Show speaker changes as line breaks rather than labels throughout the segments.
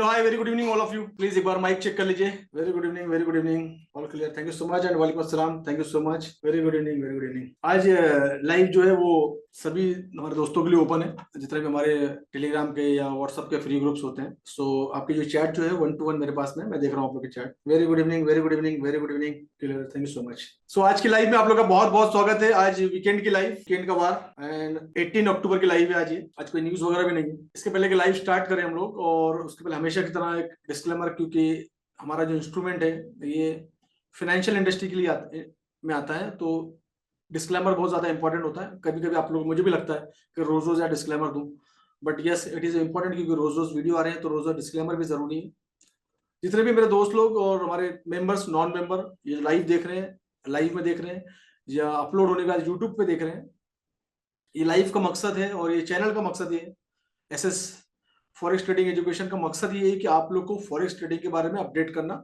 Hi, very good evening all of you. Please एक बार mic check कर लीजिए। Very good evening, very good evening, all clear. Thank you so much and वालेकुम अस्सलाम। Thank you so much. Very good evening, very good evening. आज live जो है वो सभी हमारे दोस्तों के लिए ओपन है, जितने भी हमारे टेलीग्राम के या व्हाट्सएप के फ्री ग्रुप्स होते हैं। सो आपकी जो चैट जो है 1 to 1 मेरे पास में, मैं देख रहा हूँ आप लोग की chat. Very good evening, very good evening, very good evening, clear. Thank you so much. So आज की लाइव में आप लोग का बहुत बहुत स्वागत है। आज वीकेंड की लाइव, वीकेंड का वार एंड 18 अक्टूबर की लाइव है आज ये। आज कोई न्यूज वगैरह भी नहीं है। इसके पहले कि लाइव स्टार्ट करें हम लोग, और उसके पहले हमेशा की तरह एक डिस्क्लेमर, क्योंकि हमारा जो इंस्ट्रूमेंट है ये फाइनेंशियल इंडस्ट्री के लिए में आता है, तो डिस्क्लेमर बहुत ज्यादा इंपॉर्टेंट होता है। कभी कभी आप लोग, मुझे भी लगता है कि रोज रोज या डिस्क्लेमर दूं, but yes it is important, क्योंकि रोज रोज वीडियो आ रहे हैं तो रोज रोज डिस्क्लेमर भी जरूरी है। जितने भी मेरे दोस्त लोग और हमारे मेंबर्स, नॉन मेंबर, ये लाइव देख रहे हैं, लाइव में देख रहे हैं या अपलोड होने का यूट्यूब पे देख रहे हैं, ये लाइव का मकसद है और ये चैनल का मकसद ये है, एसएस फॉरेक्स ट्रेडिंग एजुकेशन का मकसद ये है कि आप लोग को फॉरेक्स ट्रेडिंग के बारे में अपडेट करना,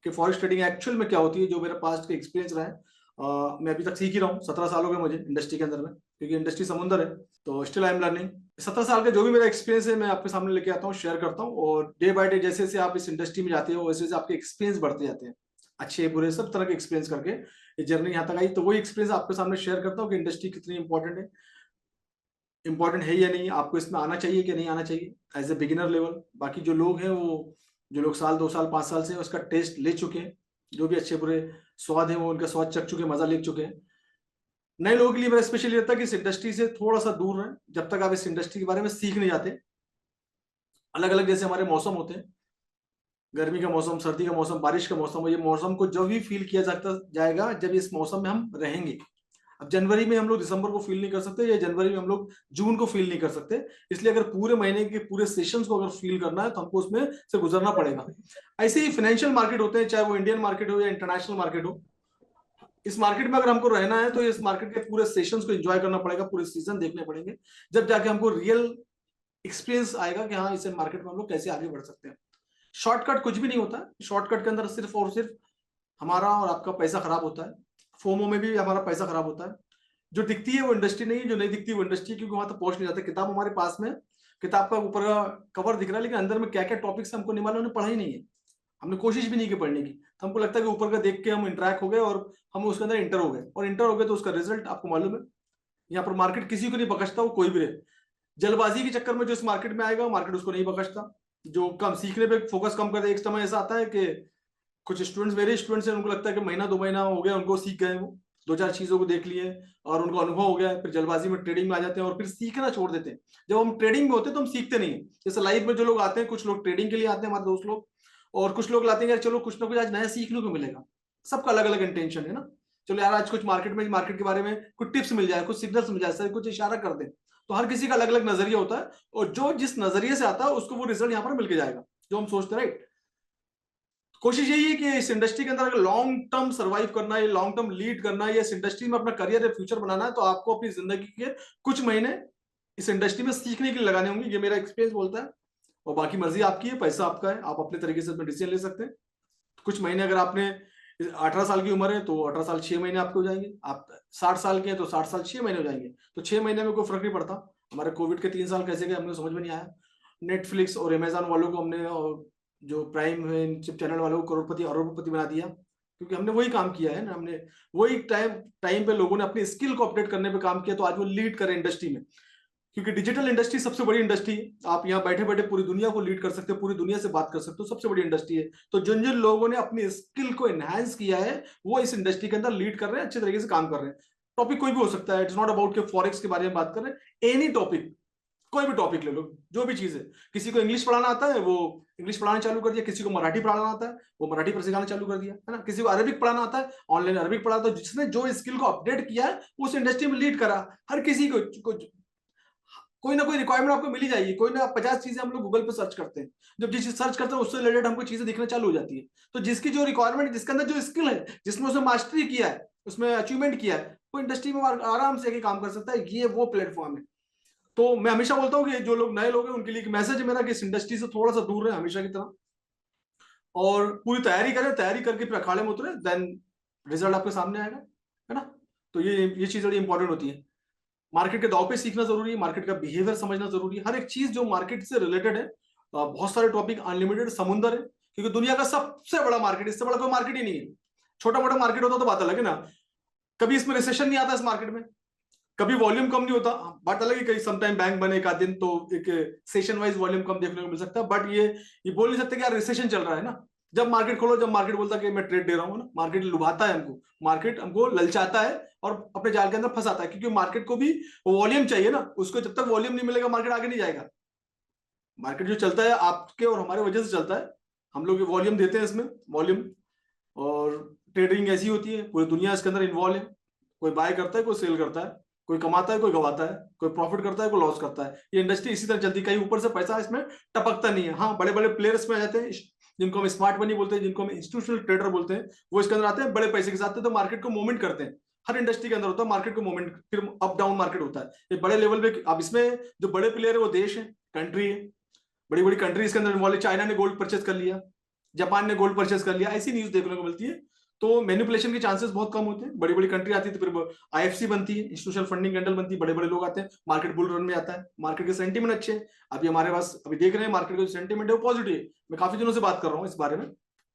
कि फॉरेक्स ट्रेडिंग एक्चुअल में क्या होती है। जो मेरा पास्ट का एक्सपीरियंस रहा है, मैं अभी तक सीख ही रहा हूँ। 17 साल हो गए मुझे इंडस्ट्री के अंदर में, क्योंकि इंडस्ट्री समुंदर है, तो स्टिल आई एम लर्निंग। 17 साल का जो भी मेरा एक्सपीरियंस है मैं आपके सामने लेके आता हूँ, शेयर करता हूँ, और डे बाय डे जैसे जैसे आप इस इंडस्ट्री में जाते हो वैसे वैसे आपके एक्सपीरियंस बढ़ते जाते हैं, अच्छे बुरे सब तरह के एक्सपीरियंस करके ये जर्नी यहाँ तक आई। तो वही एक्सपीरियंस आपके सामने शेयर करता हूँ कि इंडस्ट्री कितनी इंपॉर्टेंट है या नहीं, आपको इसमें आना चाहिए कि नहीं आना चाहिए एज ए बिगिनर लेवल। बाकी जो लोग हैं, वो जो लोग साल 2 साल 5 साल से उसका टेस्ट ले चुके हैं, जो भी अच्छे बुरे स्वाद है वो उनका स्वाद चख चुके, मजा ले चुके हैं। नए लोगों के लिए मेरा स्पेशली रहता है कि इस इंडस्ट्री से थोड़ा सा दूर रहें जब तक आप इस इंडस्ट्री के बारे में सीख नहीं जाते। अलग अलग जैसे हमारे मौसम होते हैं, गर्मी का मौसम, सर्दी का मौसम, बारिश का मौसम, ये मौसम को जब भी फील किया जाता जाएगा जब इस मौसम में हम रहेंगे। अब जनवरी में हम लोग दिसंबर को फील नहीं कर सकते, या जनवरी में हम लोग जून को फील नहीं कर सकते। इसलिए अगर पूरे महीने के पूरे सेशंस को अगर फील करना है तो हमको उसमें से गुजरना पड़ेगा। ऐसे ही फाइनेंशियल मार्केट होते हैं, चाहे वो इंडियन मार्केट हो या इंटरनेशनल मार्केट हो। इस मार्केट में अगर हमको रहना है तो इस मार्केट के पूरे सेशंस को एंजॉय करना पड़ेगा, पूरे सीजन देखने पड़ेंगे, जब जाके हमको रियल एक्सपीरियंस आएगा कि हाँ, इस मार्केट में हम लोग कैसे आगे बढ़ सकते हैं। शॉर्टकट कुछ भी नहीं होता है। शॉर्टकट के अंदर सिर्फ और सिर्फ हमारा और आपका पैसा खराब होता है। फोमो में भी हमारा पैसा खराब होता है। जो दिखती है वो इंडस्ट्री नहीं है, जो नहीं दिखती वो इंडस्ट्री, क्योंकि वहां तक पहुंच नहीं जाते। किताब हमारे पास में, किताब का ऊपर का कवर दिख रहा है, लेकिन अंदर में क्या क्या टॉपिक्स हमको नहीं मालूम, हमने पढ़ा ही नहीं है, हमने कोशिश भी नहीं की पढ़ने की। तो हमको लगता है कि ऊपर का देख के हम इंटरेक्ट हो गए और हम उसके अंदर इंटर हो गए, और इंटर हो गए तो उसका रिजल्ट आपको मालूम है। यहाँ पर मार्केट किसी को नहीं बख्शता, वो कोई भी रहे। जल्दबाजी के चक्कर में जो इस मार्केट में आएगा, मार्केट उसको नहीं बख्शता। जो कम सीखने पे फोकस कम कर दे, एक समय ऐसा आता है कि कुछ स्टूडेंट्स, मेरे स्टूडेंट्स हैं, उनको लगता है कि महीना 2 महीना हो गया उनको, सीख गए, वो 2-4 चीजों को देख लिए और उनको अनुभव हो गया, फिर जल्दबाजी में ट्रेडिंग में आ जाते हैं और फिर सीखना छोड़ देते हैं। जब हम ट्रेडिंग में होते हैं तो हम सीखते नहीं है। जैसे लाइफ में जो लोग आते हैं, कुछ लोग ट्रेडिंग के लिए आते हैं, हमारे दोस्त लोग, और कुछ लोग लाते हैं यार चलो कुछ ना कुछ आज नया सीखने को मिलेगा। सबका अलग अलग इंटेंशन है ना। चलो यार आज कुछ मार्केट के बारे में कुछ टिप्स मिल जाए, कुछ सिग्नल्स मिल जाए, कुछ इशारा कर दे। तो हर किसी का अलग अलग नजरिया होता है, और जो जिस नजरिए से आता है उसको वो रिजल्ट यहाँ पर मिल के जाएगा जो हम सोचते हैं, राइट। कोशिश यही है कि इस इंडस्ट्री के अंदर अगर लॉन्ग टर्म सर्वाइव करना है, लॉन्ग टर्म लीड करना है, इस इंडस्ट्री में अपना करियर या फ्यूचर बनाना है, तो आपको अपनी जिंदगी के कुछ महीने इस इंडस्ट्री में सीखने के लिए लगाने होंगे। ये मेरा एक्सपीरियंस बोलता है, और बाकी मर्जी आपकी है, पैसा आपका है, आप अपने तरीके से इसमें डिसीजन ले सकते हैं। कुछ महीने अगर आपने 18 साल की उम्र है तो 18 साल 6 महीने आपके हो जाएंगे। आप 60 साल के हैं तो 60 साल 6 महीने हो जाएंगे। तो 6 महीने में कोई फर्क नहीं पड़ता। हमारे कोविड के 3 साल कैसे गए हमने समझ में नहीं आया। नेटफ्लिक्स और अमेजन वालों को हमने, जो प्राइम है इन चैनल वालों को करोड़पति अरबपति बना दिया, क्योंकि हमने वही काम किया है ना। हमने वही टाइम पे लोगों ने अपनी स्किल को अपडेट करने पे काम किया, तो आज वो लीड करें इंडस्ट्री में। क्योंकि डिजिटल इंडस्ट्री सबसे बड़ी इंडस्ट्री है। आप यहाँ बैठे बैठे पूरी दुनिया को लीड कर सकते हो, पूरी दुनिया से बात कर सकते हो, सबसे बड़ी इंडस्ट्री है। तो जिन जिन लोगों ने अपनी स्किल को एनहांस किया है वो इस इंडस्ट्री के अंदर लीड कर रहे हैं, अच्छे तरीके से काम कर रहे हैं। टॉपिक कोई भी हो सकता है, इट्स नॉट अबाउट के फॉरेक्स के बारे में बात कर रहे हैं, एनी टॉपिक, कोई भी टॉपिक ले लो, जो भी चीज है। किसी को इंग्लिश पढ़ाना आता है वो इंग्लिश पढ़ाना चालू कर दिया, किसी को मराठी पढ़ाना आता है वो मराठी पर सिखाना चालू कर दिया, है ना। किसी को अरबिक पढ़ाना आता है, ऑनलाइन अरबिक पढ़ा। तो जिसने जो स्किल को अपडेट किया है उस इंडस्ट्री में लीड करा। हर किसी को कोई ना कोई रिक्वायरमेंट आपको मिल ही जाएगी। कोई ना 50 चीजें हम लोग गूगल पे सर्च करते हैं, जब जिस चीज सर्च करते हैं उससे रिलेटेड हमको चीजें दिखना चालू हो जाती है। तो जिसकी जो रिक्वायरमेंट, जिसके अंदर जो स्किल है, जिसने उसमें मास्टरी किया है, उसमें अचीवमेंट किया है, वो इंडस्ट्री में आराम से काम कर सकता है। ये वो प्लेटफॉर्म है। तो मैं हमेशा बोलता हूँ कि जो लोग नए लोग हैं उनके लिए एक मैसेज है मेरा कि इस इंडस्ट्री से थोड़ा सा दूर रहे हमेशा की तरह, और पूरी तैयारी करें, तैयारी करके फिर अखाड़े में उतरे, देन रिजल्ट आपके सामने आएगा, है ना। तो ये चीज बड़ी इंपॉर्टेंट होती है। मार्केट के दाव पे सीखना जरूरी है, मार्केट का बिहेवियर समझना जरूरी है। हर एक चीज जो मार्केट से रिलेटेड है बहुत सारे टॉपिक, अनलिमिटेड समुंदर है, क्योंकि दुनिया का सबसे बड़ा मार्केट, इससे बड़ा कोई मार्केट ही नहीं है। छोटा मोटा मार्केट होता तो बात अलग है ना, कभी इसमें रिसेशन नहीं आता इस मार्केट में, कभी वॉल्यूम कम नहीं होता, बात अलग है, कहीं समटाइम बैंक बने एक आध दिन तो एक सेशन वाइज वॉल्यूम कम देखने को मिल सकता है, बट ये बोल नहीं सकते कि यार रिसेशन चल रहा है ना। जब मार्केट खोलो, जब मार्केट बोलता है कि मैं ट्रेड दे रहा हूँ ना, मार्केट लुभाता है हमको, मार्केट हमको ललचाता है और अपने जाल के अंदर फंसाता है, क्योंकि मार्केट को भी वॉल्यूम चाहिए ना, उसको जब तक वॉल्यूम नहीं मिलेगा मार्केट आगे नहीं जाएगा। मार्केट जो चलता है आपके और हमारे वजह से चलता है, हम लोग वॉल्यूम देते हैं इसमें, वॉल्यूम। और ट्रेडिंग ऐसी होती है, पूरी दुनिया इसके अंदर इन्वॉल्व है, कोई बाय करता है, कोई सेल करता है, कोई कमाता है, कोई गवाता है, कोई प्रॉफिट करता है, कोई लॉस करता है। ये इंडस्ट्री इसी तरह चलती है, कहीं ऊपर से पैसा इसमें टपकता नहीं है। हाँ, बड़े बड़े प्लेयर्स में आ जाते हैं, जिनको हम स्मार्ट मनी बोलते हैं, जिनको हम इंस्टीट्यूशनल ट्रेडर बोलते हैं, वो इसके अंदर आते हैं बड़े पैसे के साथ, तो मार्केट को मूवमेंट करते हैं। हर इंडस्ट्री के अंदर होता है मार्केट को मूवमेंट, फिर अप डाउन मार्केट होता है, ये बड़े लेवल पे। अब इसमें जो बड़े प्लेयर है वो देश है, कंट्री है, बड़ी बड़ी कंट्री इसके अंदर इन्वॉल्व है। चाइना ने गोल्ड परचेज कर लिया, जापान ने गोल्ड परचेज कर लिया, ऐसी न्यूज देखने को मिलती है। तो मैनिपुलेशन के चांसेस बहुत कम होते हैं। बड़ी बड़ी कंट्री आती है तो फिर आईएफसी बनती है, इंस्टीट्यूशनल फंडिंग कैंडल बनती है, बड़े बड़े लोग आते हैं, मार्केट बुल रन में आता है, मार्केट के सेंटीमेंट अच्छे हैं। अभी हमारे पास अभी देख रहे हैं मार्केट का जो सेंटीमेंट है वो पॉजिटिव है। मैं काफी दिनों से बात कर रहा हूँ इस बारे में,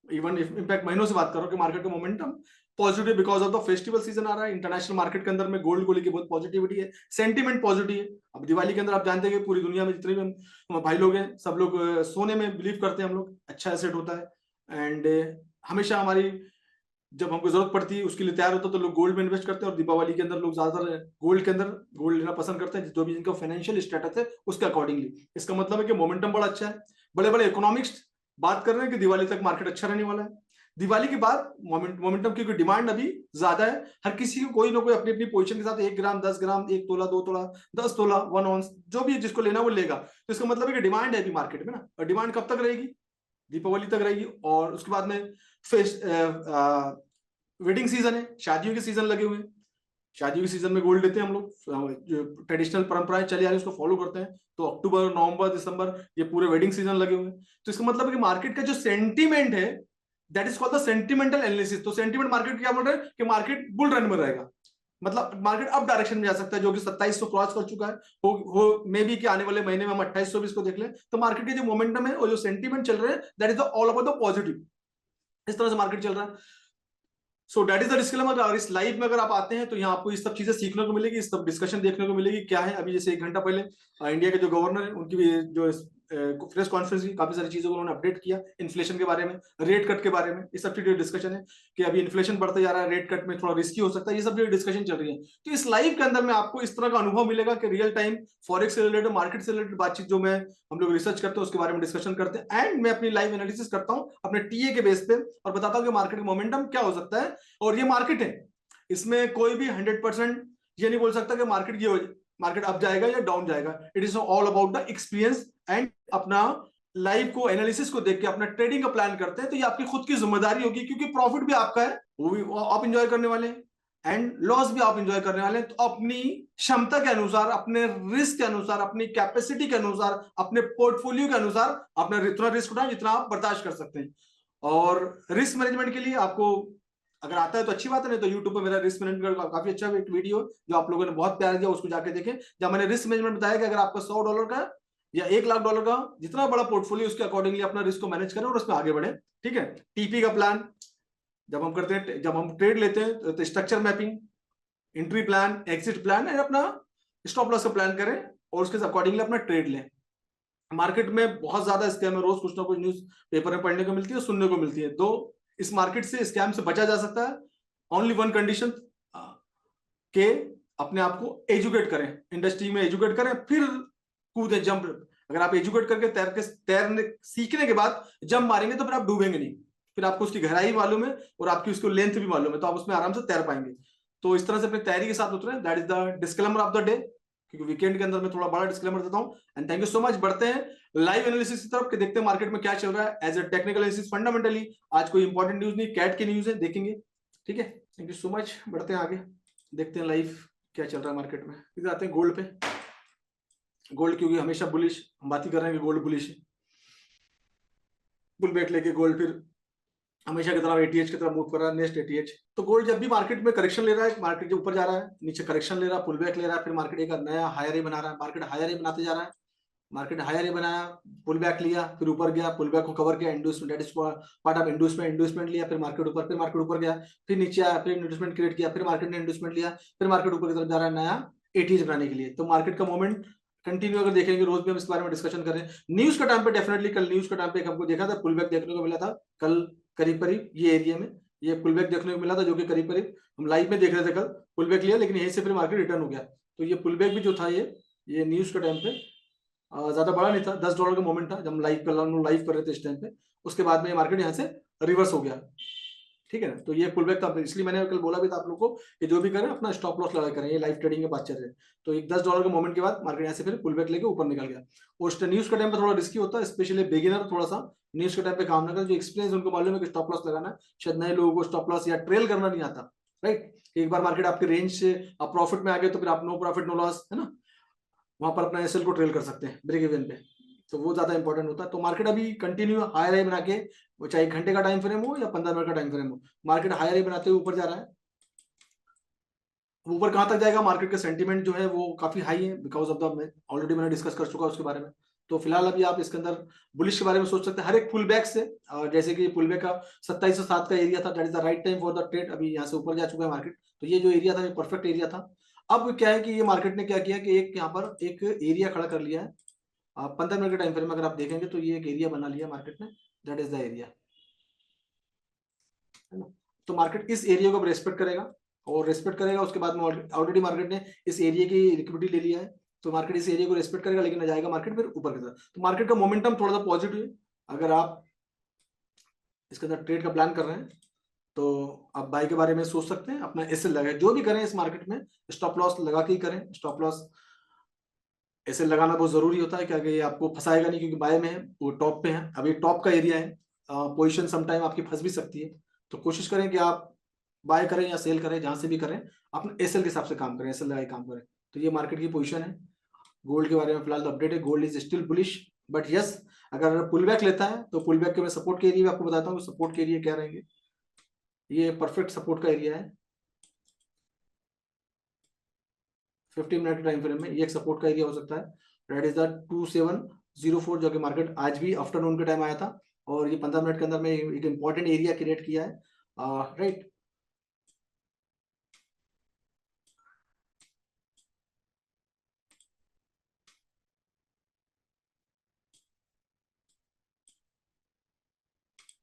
इवन इनफैक्ट महीनों से बात कर रहा हूँ कि मार्केट का momentum positive, because of the festival season आ रहा है। इंटरनेशनल मार्केट के अंदर में गोल्ड को लेकर बहुत पॉजिटिविटी है, सेंटीमेंट पॉजिटिव है। अब दिवाली के अंदर आप जानते हैं कि पूरी दुनिया में जितने भी हम भाई लोग हैं, सब लोग सोने में बिलीव करते हैं, हम लोग अच्छा एसेट होता है। एंड हमेशा हमारी जब हमको जरूरत पड़ती है उसके लिए तैयार होता है तो लोग गोल्ड में इन्वेस्ट करते हैं। और दीपावली के अंदर लोग ज्यादातर गोल्ड के अंदर गोल्ड लेना पसंद करते हैं, जो भी जिनका फाइनेंशियल स्टेटस है उसके अकॉर्डिंगली। इसका मतलब है कि मोमेंटम बड़ा अच्छा है। बड़े बड़े इकोनॉमिक्स बात कर रहे हैं कि दिवाली तक मार्केट अच्छा रहने वाला है। दिवाली के बाद मोमेंटम, क्योंकि डिमांड अभी ज्यादा है, हर किसी को कोई ना कोई अपनी अपनी पोजीशन के साथ 1 ग्राम 10 ग्राम 1 तोला 2 तोला 10 तोला 1 ऑन्स जो भी जिसको लेना वो लेगा। तो इसका मतलब है कि डिमांड है अभी मार्केट में ना, और डिमांड कब तक रहेगी, दीपावली तक रहेगी। और उसके बाद में वेडिंग सीजन है, शादियों के सीजन लगे हुए हैं, शादियों के सीजन में गोल्ड लेते हैं हम लोग, जो ट्रेडिशनल परंपराएं चली आ रही है उसको फॉलो करते हैं। तो अक्टूबर नवंबर दिसंबर ये पूरे वेडिंग सीजन लगे हुए हैं। तो इसका मतलब है कि मार्केट का जो सेंटीमेंट है that is called the sentimental analysis. तो सेंटीमेंट मार्केट क्या बोल रहे हैं कि मार्केट बुल रन में रहेगा, मतलब मार्केट अप डायरेक्शन में जा सकता है, जो कि 2700 क्रॉस कर चुका है। वो मे बी कि आने वाले महीने में हम 2800 भी इसको देख लें। तो मार्केट के जो मोमेंटम है और जो सेंटीमेंट चल रहे हैं that is all about the positive, इस तरह से मार्केट चल रहा है। So that is the disclaimer. और इस लाइव में अगर आप आते हैं तो यहाँ आपको इस सब चीजें सीखने को मिलेगी, इस सब डिस्कशन देखने को मिलेगी क्या है। अभी जैसे 1 घंटा पहले इंडिया के जो गवर्नर है उनकी भी जो प्रेस कॉन्फ्रेंस की, काफी सारी चीजों को उन्होंने अपडेट किया, इन्फ्लेशन के बारे में, रेट कट के बारे में, इस सब चीजें डिस्कशन है कि अभी इन्फ्लेशन बढ़ते जा रहा है, रेट कट में थोड़ा रिस्की हो सकता है, ये सब जो डिस्कशन चल रही है। तो इस लाइव के अंदर में आपको इस तरह का अनुभव मिलेगा कि रियल टाइम फॉरेक्स से रिलेटेड, मार्केट से रिलेटेड बातचीत जो मैं हम लोग रिसर्च करते हैं उसके बारे में डिस्कशन करते हैं, एंड मैं अपनी लाइव एनालिसिस करता हूं अपने टीए के बेस पे और बताता हूं कि मार्केट का मोमेंटम क्या हो सकता है। और ये मार्केट है, इसमें कोई भी 100% ये नहीं बोल सकता कि मार्केट अप जाएगा या डाउन जाएगा। It is all about the experience and अपना लाइव को एनालिसिस को देख के अपना ट्रेडिंग का प्लान करते हैं। तो ये आपकी खुद की जिम्मेदारी होगी, क्योंकि प्रॉफिट भी आपका है, वो भी आप इंजॉय करने वाले हैं, एंड लॉस भी आप इंजॉय करने वाले हैं। तो अपनी क्षमता के अनुसार, अपने रिस्क के अनुसार, अपनी कैपेसिटी के अनुसार, अपने पोर्टफोलियो के अनुसार अपना इतना रिस्क उठाएं जितना आप बर्दाश्त कर सकते हैं। और रिस्क मैनेजमेंट के लिए आपको अगर आता है तो अच्छी बात है, नहीं तो यूट्यूब पे मेरा रिस्क मैनेजमेंट का काफी अच्छा एक वीडियो जो आप लोगों ने बहुत प्यार दिया, उसको जाके देखें, जहां मैंने रिस्क मैनेजमेंट बताया कि अगर आपका $100 का या $1,00,000 का जितना बड़ा पोर्टफोलियो उसके अकॉर्डिंगली अपना रिस्क को मैनेज करें और उसमें आगे बढ़े। ठीक है, टीपी का प्लान जब हम करते हैं, जब हम ट्रेड लेते हैं तो structure mapping, entry plan, exit plan and अपना स्टॉप लॉस का प्लान करें और उसके अकॉर्डिंगली अपना ट्रेड लें। मार्केट में बहुत ज्यादा स्कैम है, रोज कुछ ना कुछ न्यूज पेपर में पढ़ने को मिलती है, सुनने को मिलती है। तो इस मार्केट से, स्कैम से बचा जा सकता है ओनली वन कंडीशन के अपने आप को एजुकेट करें, इंडस्ट्री में एजुकेट करें, फिर कूदे, जंप। अगर आप एजुकेट करके तैरने सीखने के बाद जंप मारेंगे तो फिर आप डूबेंगे नहीं, फिर आपको उसकी गहराई मालूम है और आपकी उसको लेंथ भी मालूम है, तो आप उसमें आराम से तैर पाएंगे। तो इस तरह से अपनी तैयारी के साथ उतरें। That is the disclaimer of the day, क्योंकि वीकेंड के अंदर मैं थोड़ा बड़ा डिस्क्लेमर देता हूं। And thank you so much. बढ़ते हैं लाइव एनालिसिस की तरफ कि देखते हैं मार्केट में क्या चल रहा है as a technical analysis. Fundamentally आज कोई इंपॉर्टेंट न्यूज नहीं, कैट की न्यूज है, देखेंगे। ठीक है, थैंक यू सो मच। बढ़ते हैं आगे, देखते हैं लाइव क्या चल रहा है मार्केट में। फिर आते हैं गोल्ड पे। गोल्ड क्योंकि हमेशा बुलिश, हम बात ही कर रहे हैं कि गोल्ड बुलिश है, बुल बैक लेके गोल्ड फिर हमेशा की तरह एटीएच की तरफ मूव कर रहा है, नेक्स्ट एटीएच। तो गोल्ड जब भी मार्केट में करेक्शन ले रहा है, मार्केट के ऊपर जा रहा है, नीचे करेक्शन ले रहा है, पुल बैक ले रहा है, फिर मार्केट एक नया हायर ही बना रहा है, मार्केट हायर ही बनाते जा रहा है, मार्केट हायर बनाया, पुल बैक लिया, फिर ऊपर गया, पुल बैक को कवर किया, inducement that is part of inducement लिया, फिर मार्केट ऊपर, फिर मार्केट ऊपर गया, फिर नीचे आया, फिर इंड्यूसमेंट क्रिएट किया, फिर मार्केट ने इंड्यूसमेंट लिया, फिर मार्केट ऊपर की तरफ जा रहा है नया एटीज बनाने के लिए। तो मार्केट का मोमेंट कंटिन्यू अगर देखेंगे, रोज भी हम इस बारे में डिस्कशन कर रहे हैं। न्यूज का टाइम पे डेफिनेटली, कल न्यूज का टाइम पे हमको देखा था पुल बैक देखने को मिला था, कल करीब करीब ये एरिया में ये पुल बैक देखने को मिला था, जो कि करीब करीब हम लाइव में देख रहे थे, कल पुल बैक लिया, लेकिन यहीं से फिर मार्केट रिटर्न हो गया। तो ये पुल बैक भी जो था, ये न्यूज का टाइम पे ज्यादा बड़ा नहीं था, $10 का मोमेंट था जब हम लाइव कर रहे थे इस टाइम पे। उसके बाद में मार्केट यहाँ से रिवर्स हो गया, ठीक है ना। तो ये पुल बैक था, इसलिए मैंने कल बोला भी था आप लोगों को कि जो भी करें अपना स्टॉप लॉस लगा करें, ये लाइव ट्रेडिंग के बात चल रही है। तो एक $10 के मोमेंट के बाद मार्केट यहाँ से फिर पुल बैक लेके ऊपर निकल गया। और न्यूज का टाइम पे थोड़ा रिस्की होता है, स्पेशली बिगिनर थोड़ा सा न्यूज के टाइम पे काम ना करें। जो एक्सपीरियंस उनको मालूम है कि स्टॉप लॉस लगाना, शायद नए लोगों को स्टॉप लॉस या ट्रेल करना नहीं आता, राइट। एक बार मार्केट आपके रेंज से आप प्रॉफिट में आ गए तो फिर आप नो प्रॉफिट नो लॉस, है ना, वहां पर अपना एसएल को ट्रेल कर सकते हैं ब्रेक इवन पे। तो वो ज्यादा इंपॉर्टेंट होता है। तो मार्केट अभी कंटिन्यू हायर हाई बना के, वो चाहे 1 घंटे का टाइम फ्रेम हो या 15 मिनट का टाइम फ्रेम हो, मार्केट हायर हाई बनाते हुए ऊपर जा रहा है। ऊपर कहां तक जाएगा, मार्केट का सेंटीमेंट जो है वो काफी हाई है, बिकॉज ऑफ द, ऑलरेडी मैंने डिस्कस कर चुका उसके बारे में। तो फिलहाल अभी आप इसके अंदर बुलिश के बारे में सोच सकते हैं, हर एक पुल बैक से, जैसे कि पुल बैक का 2707 का एरिया था, that is the right time for the trade. अभी यहाँ से ऊपर जा चुका है मार्केट, तो ये जो एरिया था ये परफेक्ट एरिया था। अब क्या है कि ये मार्केट ने क्या किया कि एक यहाँ पर एक एरिया खड़ा कर लिया है। 15 मिनट के टाइम फ्रेम में अगर आप देखेंगे तो ये एक एरिया बना लिया मार्केट ने, दैट इज द एरिया, है ना। तो मार्केट इस एरिया को रेस्पेक्ट करेगा, और रेस्पेक्ट करेगा उसके बाद में ऑलरेडी मार्केट ने इस एरिया की लिक्विडिटी ले लिया है, तो मार्केट इस एरिया को रेस्पेक्ट करेगा, लेकिन जाएगा मार्केट फिर ऊपर की तरफ। तो मार्केट का मोमेंटम थोड़ा सा पॉजिटिव है। अगर आप इसके अंदर ट्रेड का प्लान कर रहे हैं तो आप बाय के बारे में सोच सकते हैं, अपना एसएल लगाए, जो भी करें इस मार्केट में स्टॉप लॉस लगा के ही करें। स्टॉप लॉस एसएल लगाना बहुत जरूरी होता है, क्या ये आपको फंसाएगा नहीं, क्योंकि बाय में है, वो टॉप पे है, अभी टॉप का एरिया है, पोजीशन समटाइम आपकी फंस भी सकती है। तो कोशिश करें कि आप बाय करें या सेल करें, जहां से भी करें अपने एसएल के हिसाब से काम करें, एसएल लगाए काम करें। तो ये मार्केट की पोजीशन है। गोल्ड के बारे में फिलहाल अपडेट है, gold is still bullish, but yes, अगर पुल बैक लेता है तो पुल बैक के मैं सपोर्ट के एरिया आपको बताता हूँ, सपोर्ट के एरिया क्या रहेंगे। ये परफेक्ट सपोर्ट का एरिया है 15 मिनट के टाइम फ्रेम में, ये एक सपोर्ट का एरिया हो सकता है। दैट इज द 2704, जो कि मार्केट आज भी आफ्टरनून के टाइम आया था, और ये 15 मिनट के अंदर में एक इंपॉर्टेंट एरिया क्रिएट किया है, राइट।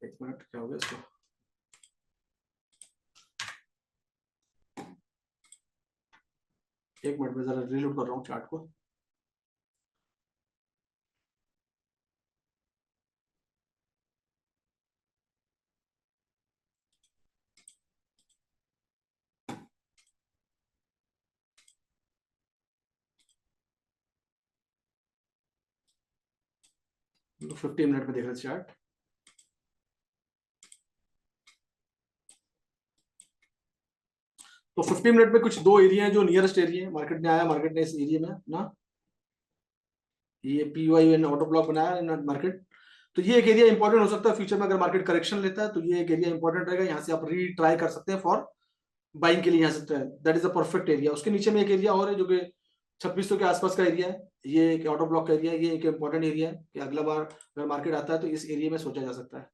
एक मिनट, क्या हो गया इसको, एक मिनट में जरा रीलोड कर रहा हूँ चार्ट को। तो 15 मिनट में देख रहे चार्ट। तो 15 मिनट में कुछ दो एरिया है जो नियरेस्ट एरिया है, मार्केट ने आया, मार्केट ने इस एरिया में ना ये पीवाई ऑटो ब्लॉक बनाया मार्केट। तो ये एक एरिया इंपॉर्टेंट हो सकता है फ्यूचर में, अगर मार्केट करेक्शन लेता है तो ये एक एरिया इंपॉर्टेंट रहेगा, यहाँ से आप रीट्राई कर सकते हैं फॉर बाइंग के लिए, यहाँ say that is the perfect area. उसके नीचे में एक एरिया और है जो कि 2600 के आसपास का एरिया है, ये एक ऑटो ब्लॉक का एरिया है, ये एक इंपॉर्टेंट एरिया है कि अगला बार अगर मार्केट आता है तो इस एरिया में सोचा जा सकता है,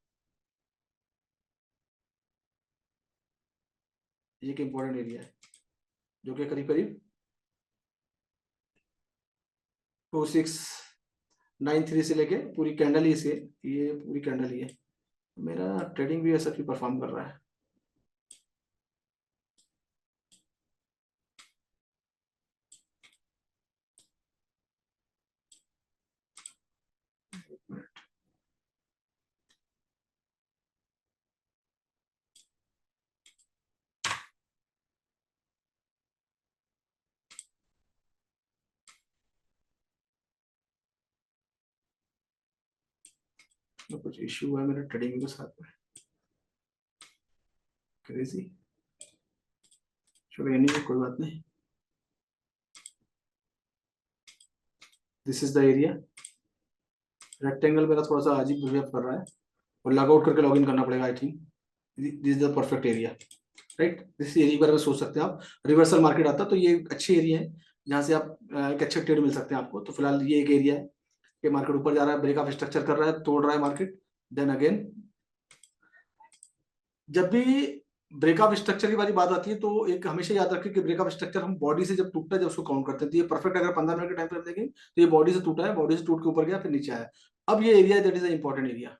ये एक इंपॉर्टेंट एरिया है जो कि करीब करीब 2693 से लेके पूरी कैंडल ही इसके, ये पूरी कैंडल ही है। मेरा ट्रेडिंग भी ऐसा भी परफॉर्म कर रहा है। तो कुछ इश्यू है मेरे ट्रेडिंग के साथ में, क्रेजी, चलो नहीं, कोई बात नहीं। This is the area, rectangle मेरा थोड़ा सा अजीब बिहेव कर रहा है, और लॉग आउट करके लॉग इन करना पड़ेगा, I think this is the perfect area, right. This area के बारे में सोच सकते हैं आप, रिवर्सल मार्केट आता तो ये अच्छी एरिया है जहाँ से आप एक अच्छा ट्रेड मिल सकते हैं आपको। तो फिलहाल ये एक एरिया है, कि मार्केट ऊपर जा रहा है, ब्रेक ऑफ स्ट्रक्चर कर रहा है, तोड़ रहा है मार्केट, देन अगेन जब भी ब्रेक ऑफ स्ट्रक्चर की बारी बात आती है तो एक हमेशा याद रखें कि ब्रेक ऑफ स्ट्रक्चर हम बॉडी से जब टूटता है जब उसको काउंट करते हैं। तो ये परफेक्ट अगर 15 मिनट के टाइम फ्रेम देखें तो ये बॉडी से टूटा है, बॉडी से टूट के ऊपर गया फिर नीचे आया। अब ये area that is a important area,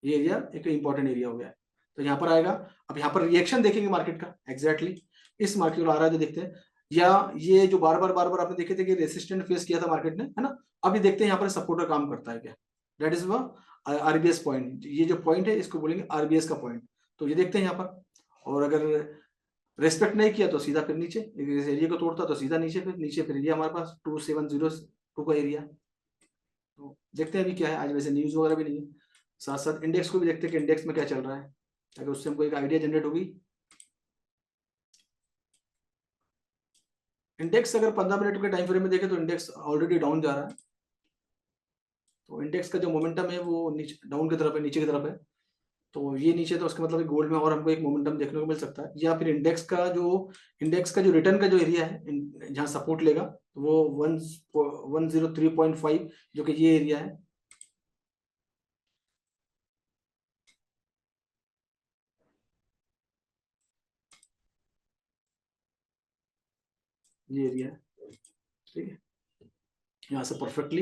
ये एरिया एक इंपॉर्टेंट एरिया हो गया है। तो यहाँ पर आएगा, अब यहाँ पर रिएक्शन देखेंगे मार्केट का एग्जैक्टली इस मार्केट को आ रहा है जो देखते हैं, या ये जो बार बार आपने देखे थे कि रेसिस्टेंट फेस किया था मार्केट ने, है ना। अब ये देखते हैं यहाँ पर सपोर्टर काम करता है क्या, दैट इज आरबीएस पॉइंट। ये जो पॉइंट है इसको बोलेंगे आरबीएस का पॉइंट। तो ये देखते हैं यहाँ पर, और अगर रेस्पेक्ट नहीं किया तो सीधा फिर नीचे, इस एरिया को तोड़ता तो सीधा नीचे, फिर नीचे फिर एरिया हमारे पास 2702 का एरिया। तो देखते हैं अभी क्या है, आज वैसे न्यूज वगैरह भी नहीं है। साथ साथ इंडेक्स को भी देखते हैं कि इंडेक्स में क्या चल रहा है, ताकि उससे हमको एक आइडिया जनरेट होगी। इंडेक्स अगर 15 मिनट के टाइम फ्रेम में देखें तो इंडेक्स ऑलरेडी डाउन जा रहा है। तो इंडेक्स का जो मोमेंटम है वो नीचे डाउन की तरफ है, नीचे की तरफ है। तो ये नीचे, तो उसका मतलब गोल्ड में और हमको एक मोमेंटम देखने को मिल सकता है। या फिर इंडेक्स का जो रिटर्न का जो एरिया है जहां सपोर्ट लेगा वो 103.5 जो कि ये एरिया है, ये एरिया है, ठीक है। यहाँ से परफेक्टली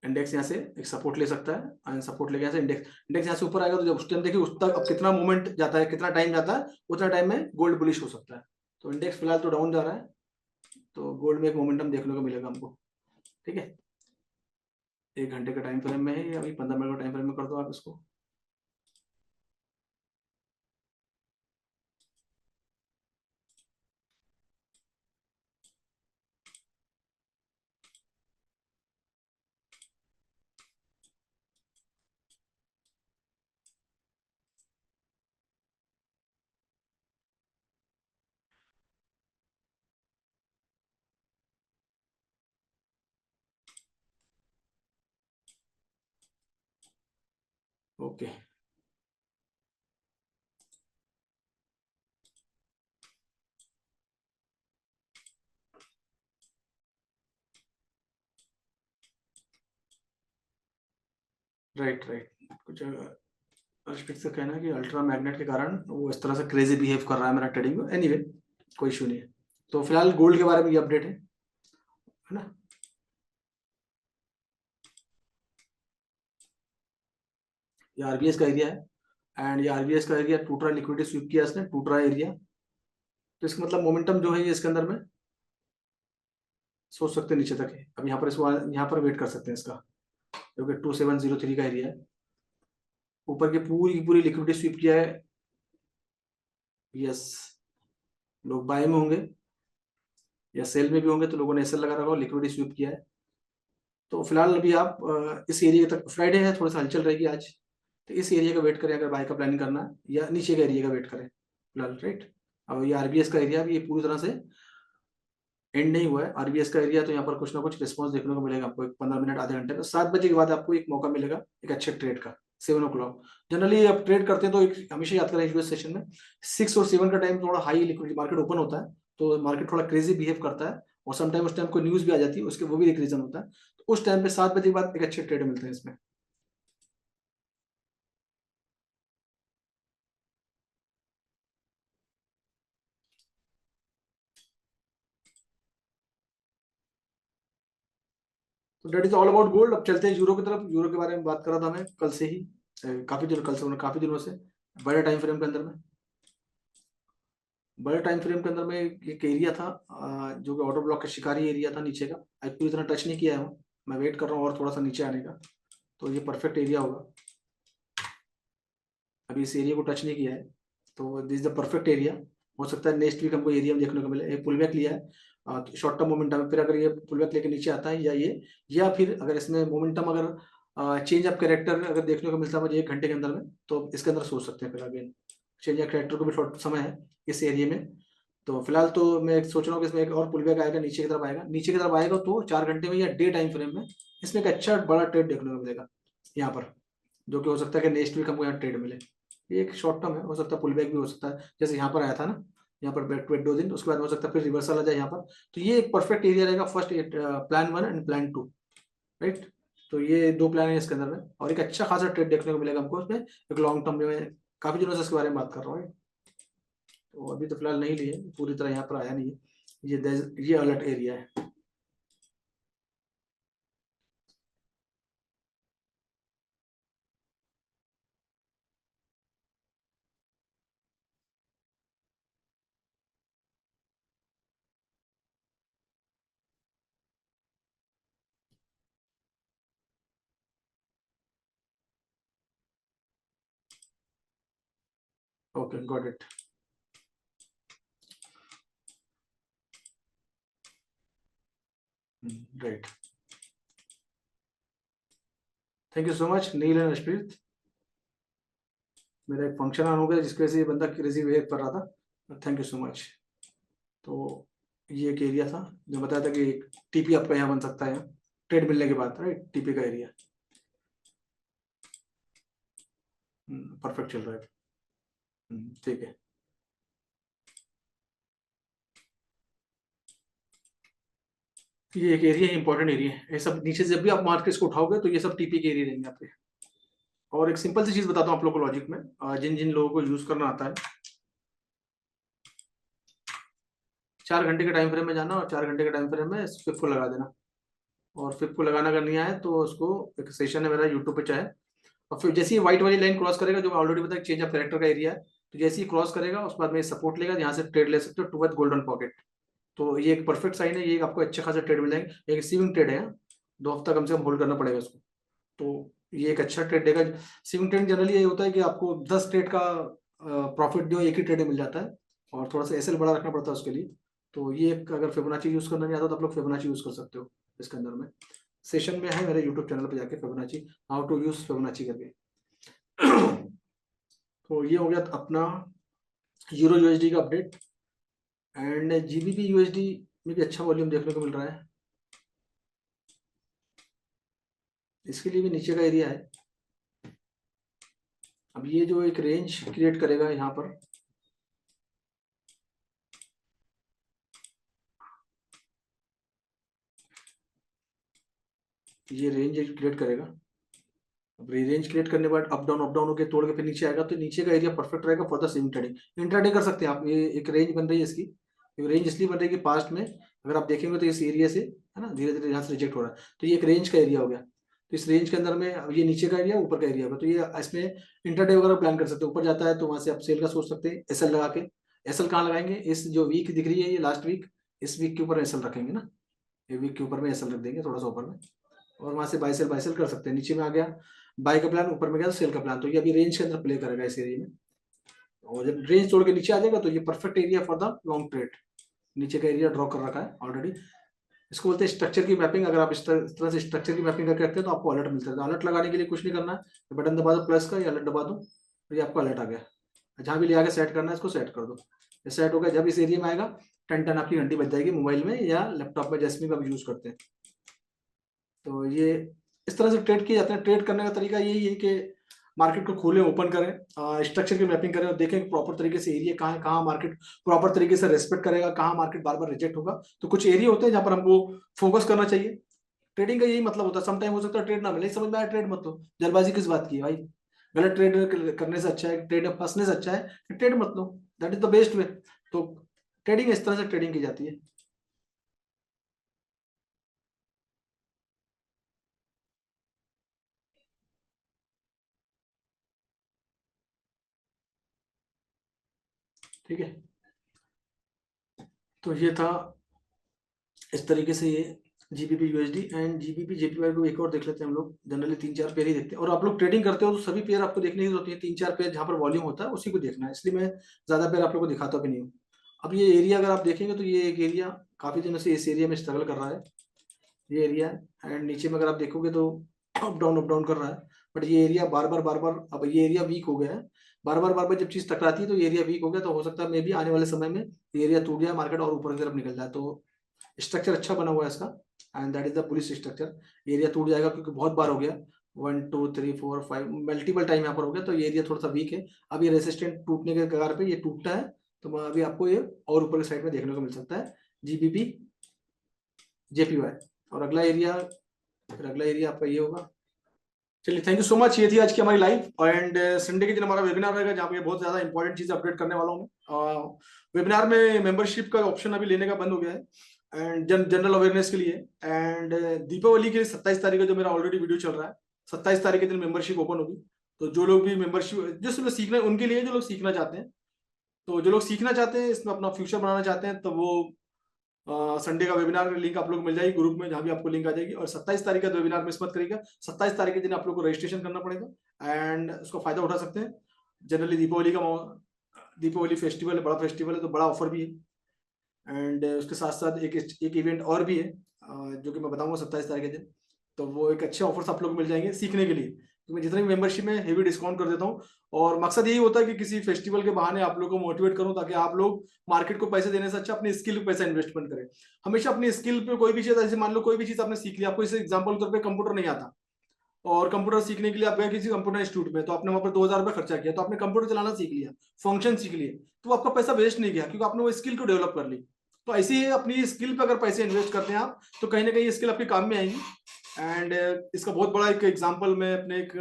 इंडेक्स यहाँ से एक सपोर्ट ले सकता है, सपोर्ट लेके यहाँ से इंडेक्स यहाँ से ऊपर आएगा तो जब उस टाइम देखिए उस तक अब कितना मूवमेंट जाता है, कितना टाइम जाता है, उतना टाइम में गोल्ड बुलिश हो सकता है। तो इंडेक्स फिलहाल तो डाउन जा रहा है, तो गोल्ड में एक मोमेंटम देखने को मिलेगा हमको, ठीक है। 1 घंटे का टाइम फ्रेम में है, या अभी 15 मिनट का टाइम फ्रेम में कर दो आप इसको। Okay, right right. कुछ अर्शप्रीत का कहना है कि अल्ट्रा मैग्नेट के कारण वो इस तरह से क्रेजी बिहेव कर रहा है मेरा ट्रेडिंग में। एनीवे कोई इशू नहीं है। तो फिलहाल गोल्ड के बारे में ये अपडेट है ना। ये आरबीएस का एरिया है, एंड ये आरबीएस का एरिया टूट रहा, लिक्विडिटी स्वीप किया इसने, टूट रहा एरिया। तो इसका मतलब मोमेंटम जो है ये इसके अंदर में सोच सकते हैं नीचे तक है। अब यहाँ पर इसको यहाँ पर वेट कर सकते हैं इसका, क्योंकि 2703 का एरिया है। ऊपर की पूरी लिक्विडिटी स्वीप किया है, यस। लोग बाय में होंगे या सेल में भी होंगे, तो लोगों ने एसएल लगा रखा होगा, लिक्विडिटी स्वीप किया है। तो फिलहाल अभी आप इस एरिया तक, फ्राइडे है थोड़ा सा हलचल रहेगी आज, तो इस एरिया का वेट करें अगर बाय का प्लानिंग करना है, या नीचे का एरिया का वेट करें फिलहाल, राइट। अब ये आरबीएस का एरिया भी ये पूरी तरह से एंड नहीं हुआ है आरबीएस का एरिया, तो यहाँ पर कुछ ना कुछ रिस्पॉन्स देखने को मिलेगा आपको, 15 मिनट आधे घंटे का। 7 बजे के बाद आपको एक मौका मिलेगा एक अच्छे ट्रेड का, 7 o'clock। जनरली आप ट्रेड करते हैं तो एक हमेशा याद करें यूएस सेशन में 6 और 7 का टाइम थोड़ा हाई लिक्विडिटी मार्केट ओपन होता है, तो मार्केट थोड़ा क्रेजी बिहेव करता है, और समटाइम उस टाइम कोई न्यूज भी आ जाती है उसके, वो भी एक रीजन होता है। तो उस टाइम पे 7 बजे के बाद एक अच्छे ट्रेड मिलते हैं इसमें। तो that is all about gold. अब चलते हैं यूरो की तरफ। यूरो के बारे में बात करा था मैं कल से ही, काफी दिनों से बड़े टाइम फ्रेम के अंदर में। बड़े टाइम फ्रेम के अंदर में एक एरिया था जो कि ऑटो ब्लॉक का शिकारी एरिया था नीचे का। आज पूरी तरह टच नहीं किया है वो, मैं वेट कर रहा हूँ और थोड़ा सा नीचे आने का, तो ये परफेक्ट एरिया होगा। अभी इस एरिया को टच नहीं किया है, तो this is the perfect area. हो सकता है नेक्स्ट वीक हमको एरिया में देखने को मिले। एक पुल बैक लिया है शॉर्ट टर्म मोमेंटम, फिर अगर ये पुल बैक लेके नीचे आता है, या फिर अगर इसमें मोमेंटम अगर चेंज ऑफ कैरेक्टर अगर देखने को मिलता है मुझे 1 घंटे के अंदर में, तो इसके अंदर सोच सकते हैं फिर अगेन चेंज ऑफ कैरेक्टर को भी थोड़ा समय है इस एरिया में। तो फिलहाल तो मैं सोच रहा हूँ कि इसमें एक और पुल बैक आएगा, नीचे की तरफ आएगा। नीचे की तरफ आएगा तो 4 घंटे में या डे टाइम फ्रेम में इसमें एक अच्छा बड़ा ट्रेड देखने को मिलेगा यहाँ पर, जो कि हो सकता है कि नेक्स्ट वीक हमको यहाँ ट्रेड मिले। ये एक शॉर्ट टर्म है, हो सकता है पुल बैक भी हो सकता है, जैसे यहाँ पर आया था ना, यहाँ पर बैक टू 2 दिन, उसके बाद हो सकता है फिर रिवर्सल आ जाए यहाँ पर। तो ये एक परफेक्ट एरिया रहेगा first plan 1 and plan 2। Right. तो ये दो प्लान है इसके अंदर में, और एक अच्छा खासा ट्रेड देखने को मिलेगा हमको उसमें एक लॉन्ग टर्म में। काफी दिनों से इसके बारे में बात कर रहा हूँ, तो अभी तो फिलहाल नहीं लिए, पूरी तरह यहाँ पर आया नहीं है। ये अलर्ट एरिया है। Okay, got it. Right. Thank you so much Neel and Arshpreet. मेरा एक फंक्शन ऑन हो गया जिसकी वजह से ये बंदा क्रेजी बिहेव कर रहा था। Thank you so much. तो ये एक एरिया था जो बताया था कि टीपी आपका यहाँ बन सकता है, ट्रेड मिलने के बाद, राइट। टीपी का एरिया परफेक्ट चल रहा है। ठीक है। ये एक एरिया इंपॉर्टेंट एरिया है, ये सब नीचे से जब भी आप मार्केट्स को उठाओगे तो ये सब टीपी के एरिया रहेंगे आपके। और एक सिंपल सी चीज बताता हूँ आप लोगों को लॉजिक में, जिन जिन लोगों को यूज करना आता है, 4 घंटे के टाइम फ्रेम में जाना और 4 घंटे के टाइम फ्रेम में फिफ्थ को लगा देना। और फिफ्थ को लगाना अगर नहीं आए तो उसको, एक सेशन है मेरा यूट्यूब पे चाहे, और फिर जैसे ही व्हाइट वाली लाइन क्रॉस करेगा, जो ऑलरेडी पता है चेंज ऑफ कैरेक्टर का एरिया है, तो जैसे ही क्रॉस करेगा उसके बाद में सपोर्ट लेगा, यहाँ से ट्रेड ले सकते हो टुवर्ड गोल्डन पॉकेट। तो ये एक परफेक्ट साइन है, ये आपको अच्छे खासा ट्रेड मिल जाएंगे। एक रिसीविंग ट्रेड है, 2 हफ्ता कम से कम होल्ड करना पड़ेगा उसको। तो ये एक अच्छा ट्रेड देगा। रिसीविंग ट्रेड जनरली ये होता है कि आपको 10 ट्रेड का प्रॉफिट जो एक ही ट्रेड में मिल जाता है, और थोड़ा सा एसएल बड़ा रखना पड़ता है उसके लिए। तो ये अगर फिबोनाची यूज करना नहीं आता तो आप लोग फिबोनाची यूज कर सकते हो इसके अंदर में। सेशन में है मेरे यूट्यूब चैनल पे जाके, Fibonacci, how to use Fibonacci करके। तो ये हो गया अपना यूरो यूएसडी का अपडेट। एंड जीबीपी यूएसडी में भी अच्छा वॉल्यूम देखने को मिल रहा है। इसके लिए भी नीचे का एरिया है। अब ये जो एक रेंज क्रिएट करेगा यहाँ पर, ये रेंज क्रिएट करेगा। अब रेंज क्रिएट करने के बाद अप डाउन होकर तोड़ के फिर नीचे आएगा, तो नीचे का एरिया परफेक्ट रहेगा for the swing trading. Intraday कर सकते हैं आप। ये एक रेंज बन रही है इसकी, रेंज इसलिए बन रही है कि पास्ट में अगर आप देखेंगे तो इस एरिया से है ना, धीरे धीरे यहाँ से रिजेक्ट हो रहा है, तो ये एक रेंज का एरिया हो गया। तो इस रेंज के अंदर में अब ये नीचे का एरिया, ऊपर का एरिया होगा, तो ये इसमें इंट्राडे वगैरह प्लान कर सकते हैं। ऊपर जाता है तो वहां से आप सेल का सोच सकते हैं, एसएल लगा के। एसएल कहाँ लगाएंगे, इस जो वीक दिख रही है ये लास्ट वीक, इस वीक के ऊपर एसएल रखेंगे ना, ये वीक के ऊपर में एसएल रख देंगे थोड़ा सा ऊपर में, और वहां से बाय सेल कर सकते हैं। नीचे में आ गया बाय का प्लान, ऊपर में गया सेल का प्लान, तो ये अभी रेंज के अंदर प्ले करेगा इस एरिया में। और जब रेंज तोड़ के नीचे आ जाएगा तो ये perfect area for the long trade. नीचे का एरिया ड्रॉ कर रखा है ऑलरेडी। इसको बोलते हैं स्ट्रक्चर की मैपिंग। अगर आप इस तरह से स्ट्रक्चर की मैपिंग करके रखते हैं तो आपको अलर्ट मिलता है। तो अलर्ट लगाने के लिए कुछ नहीं करना है, बटन दबा दो प्लस का, या अलर्ट दबा दो, तो ये आपको अलर्ट आ गया। जहाँ भी ले आके सेट करना है इसको सेट कर दो, ये सेट हो गया। जब इस एरिया में आएगा, टन टन आपकी घंटी बज जाएगी मोबाइल में या लैपटॉप में, जैसे भी आप यूज करते हैं। तो ये इस तरह से ट्रेड किए जाते हैं। ट्रेड करने का तरीका यही है कि मार्केट को खोलें, ओपन करें, स्ट्रक्चर की मैपिंग करें और देखें कि प्रॉपर तरीके से एरिया कहाँ है, कहाँ मार्केट प्रॉपर तरीके से रेस्पेक्ट करेगा, कहाँ मार्केट बार बार रिजेक्ट होगा। तो कुछ एरिया होते हैं जहाँ पर हमको फोकस करना चाहिए। ट्रेडिंग का यही मतलब होता है। समटाइम हो सकता है ट्रेड ना मिले, समझ में आया, ट्रेड मत लो, जल्दबाजी किस बात की है भाई। गलत ट्रेड करने से अच्छा है, ट्रेड में फंसने से अच्छा है कि ट्रेड मत लो। That is the best way. तो ट्रेडिंग इस तरह से ट्रेडिंग की जाती है। ठीक है, तो ये था इस तरीके से ये GBP USD and GBP JPY को एक और देख लेते हैं हम लोग। जनरली 3-4 पेयर ही देखते हैं, और आप लोग ट्रेडिंग करते हो तो सभी पेयर आपको देखने की जरूरत है। 3-4 पेयर जहां पर वॉल्यूम होता है उसी को देखना है, इसलिए मैं ज्यादा पेयर आप लोग को दिखाता भी नहीं हूँ। अब ये एरिया अगर आप देखेंगे तो ये एक एरिया काफी दिनों से इस एरिया में स्ट्रगल कर रहा है, ये एरिया है। एंड नीचे में अगर आप देखोगे तो अप डाउन कर रहा है। बट ये एरिया बार बार, अब ये एरिया वीक हो गया है। बार बार जब चीज टकराती है तो ये एरिया वीक हो गया, तो हो सकता है मे भी आने वाले समय में ये एरिया टूट जाए, मार्केट और ऊपर की तरफ निकल जाए। तो स्ट्रक्चर अच्छा बना हुआ है इसका, and that is the police structure. Area टूट जाएगा क्योंकि बहुत बार हो गया, 1 2 3 4 5 मल्टीपल टाइम यहाँ पर हो गया, तो ये एरिया थोड़ा सा वीक है। अब ये रेसिस्टेंट टूटने के कगार पे ये टूटता है, तो अभी आपको ये और ऊपर की साइड में देखने को मिल सकता है जीबीपी जेपीवाई। और अगला एरिया फिर अगला एरिया आपका ये होगा। चलिए, थैंक यू सो मच। ये थी आज की हमारी लाइव। एंड संडे के दिन हमारा वेबिनार रहेगा, जहाँ पे बहुत ज्यादा इंपॉर्टेंट चीज अपडेट करने वाला हूँ। वेबिनार में मेंबरशिप का ऑप्शन अभी लेने का बंद हो गया है, एंड जनरल अवेयरनेस के लिए। एंड दीपावली के 27 तारीख को जो मेरा ऑलरेडी वीडियो चल रहा है, 27 तारीख के दिन मेंबरशिप ओपन होगी। तो जो लोग भी मेंबरशिप, जो लोग सीखना, उनके लिए जो लोग सीखना चाहते हैं, तो जो लोग सीखना चाहते हैं, इसमें अपना फ्यूचर बनाना चाहते हैं, तो वो संडे का वेबिनार का लिंक आप लोग को मिल जाएगी ग्रुप में, जहाँ भी आपको लिंक आ जाएगी। और 27 तारीख का वेबिनार मिस मत करिएगा। 27 तारीख के दिन आप लोग को रजिस्ट्रेशन करना पड़ेगा एंड उसका फायदा उठा सकते हैं। जनरली दीपावली फेस्टिवल है, बड़ा फेस्टिवल है, तो बड़ा ऑफर भी है। एंड उसके साथ साथ एक इवेंट और भी है, जो कि मैं बताऊंगा 27 तारीख के दिन। तो वो एक अच्छे ऑफर्स आप लोग को मिल जाएंगे सीखने के लिए। तो मैं जितने भी मेंबरशिप में हेवी डिस्काउंट कर देता हूँ, और मकसद यही होता है कि किसी फेस्टिवल के बहाने आप लोग को मोटिवेट करूं, ताकि आप लोग मार्केट को पैसे देने से अच्छा अपनी स्किल पे पैसा इन्वेस्टमेंट करें। हमेशा अपनी स्किल पे कोई भी चीज, जैसे मान लो कोई भी चीज आपने सीख लिया, आपको इसे एग्जाम्पल के तौर पर कंप्यूटर नहीं आता, और कंप्यूटर सीखने के लिए आप गए किसी कंप्यूटर इंस्टीट्यूट में, तो आपने वहां पर 2000 रुपये खर्चा किया, तो आपने कंप्यूटर चलाना सीख लिया, फंक्शन सीख लिए, तो आपका पैसा वेस्ट नहीं गया, क्योंकि आपने वो स्किल को डेवलप कर ली। तो ऐसे ही अपनी स्किल पे अगर पैसे इन्वेस्ट करते हैं आप, तो कहीं ना कहीं स्किल आपके काम में आएंगी। एंड इसका बहुत बड़ा एक एग्जाम्पल मैं अपने एक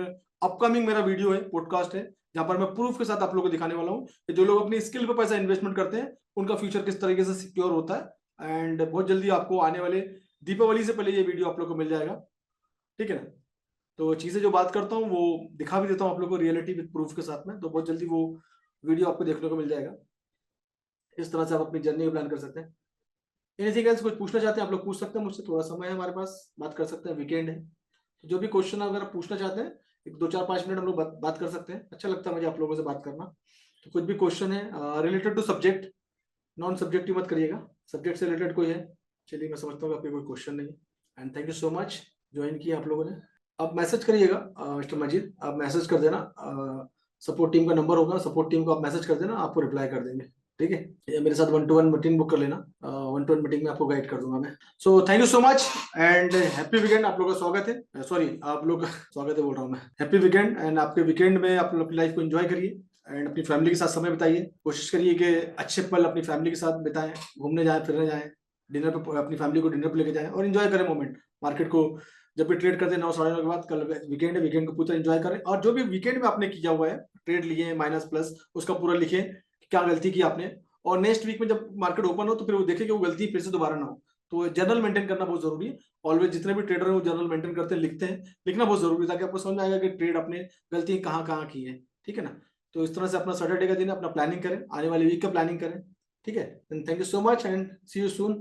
अपकमिंग मेरा वीडियो है, पॉडकास्ट है, जहां पर मैं प्रूफ के साथ आप लोगों को दिखाने वाला हूँ कि जो लोग अपनी स्किल पे पैसा इन्वेस्टमेंट करते हैं, उनका फ्यूचर किस तरीके से सिक्योर होता है। एंड बहुत जल्दी आपको आने वाले दीपावली से पहले ये वीडियो आप लोग को मिल जाएगा, ठीक है ना। तो चीजें जो बात करता हूँ वो दिखा भी देता हूँ आप लोग को रियलिटी विद प्रूफ के साथ में, तो बहुत जल्दी वो वीडियो आपको देखने को मिल जाएगा। इस तरह से आप अपनी जर्नी को प्लान कर सकते हैं। एनीथिंग एल्स, कुछ पूछना चाहते हैं आप लोग पूछ सकते हैं मुझसे, थोड़ा समय है हमारे पास, बात कर सकते हैं, वीकेंड है। तो जो भी क्वेश्चन अगर आप पूछना चाहते हैं, एक 2 4 5 मिनट हम लोग बात कर सकते हैं। अच्छा लगता है मुझे आप लोगों से बात करना। तो कुछ भी क्वेश्चन है related to subject, non subjective मत करिएगा, सब्जेक्ट से रिलेटेड कोई है। चलिए, मैं समझता हूँ कि आपके कोई क्वेश्चन नहीं है। And thank you so much join किया आप लोगों ने। आप मैसेज करिएगा, मिस्टर मजीद, आप मैसेज कर देना, सपोर्ट टीम का नंबर होगा, सपोर्ट टीम को आप मैसेज कर देना, आपको रिप्लाई कर देंगे, ठीक है। या मेरे साथ 1-to-1 मीटिंग बुक कर लेना, 1-to-1 मीटिंग में आपको गाइड कर दूंगा मैं। So thank you so much and happy weekend. आप लोगों का स्वागत है, सॉरी आप लोग का स्वागत है बोल रहा हूँ मैं, हैप्पी वीकेंड। एंड आपके वीकेंड में आप लोग अपनी लाइफ को एंजॉय करिए एंड अपनी फैमिली के साथ समय बिताइए। कोशिश करिए कि अच्छे पल अपनी फैमिली के साथ बिताएं, घूमने जाएं, फिरने जाएं, डिनर पे अपनी फैमिली को डिनर पे लेके जाएं, और एंजॉय करें मोमेंट। मार्केट को जब भी ट्रेड करते हैं 9 साढ़े 9 के बाद, कल वीकेंड है, वीकेंड को पूरा एंजॉय करें। और जो भी वीकेंड में आपने किया हुआ है, ट्रेड लिए माइनस प्लस, उसका पूरा लिखें कि क्या गलती की आपने, और नेक्स्ट वीक में जब मार्केट ओपन हो तो फिर वो देखें कि वो गलती फिर से दोबारा ना हो। तो जर्नल मेंटेन करना बहुत जरूरी है। ऑलवेज जितने भी ट्रेडर हैं वो जर्नल मेंटेन करते हैं, लिखते हैं, लिखना बहुत जरूरी है, ताकि आपको समझ में आएगा कि ट्रेड अपने गलती कहाँ कहाँ की है, ठीक है ना। तो इस तरह से अपना सैटरडे का दिन अपना प्लानिंग करें, आने वाले वीक का प्लानिंग करें, ठीक है। Thank you so much and see you soon.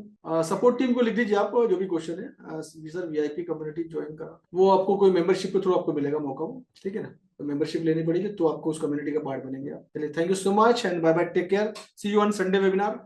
Support team को लिख दीजिए आप जो भी क्वेश्चन है, सर वीआईपी कम्युनिटी ज्वाइन करा, वो आपको कोई मेंबरशिप के थ्रू आपको मिलेगा मौका, वो ठीक है ना। तो मेंबरशिप लेनी पड़ेगी, तो आपको उस कम्युनिटी का पार्ट बनेंगे आप। चलिए, thank you so much and bye bye, take care, see you on Sunday webinar.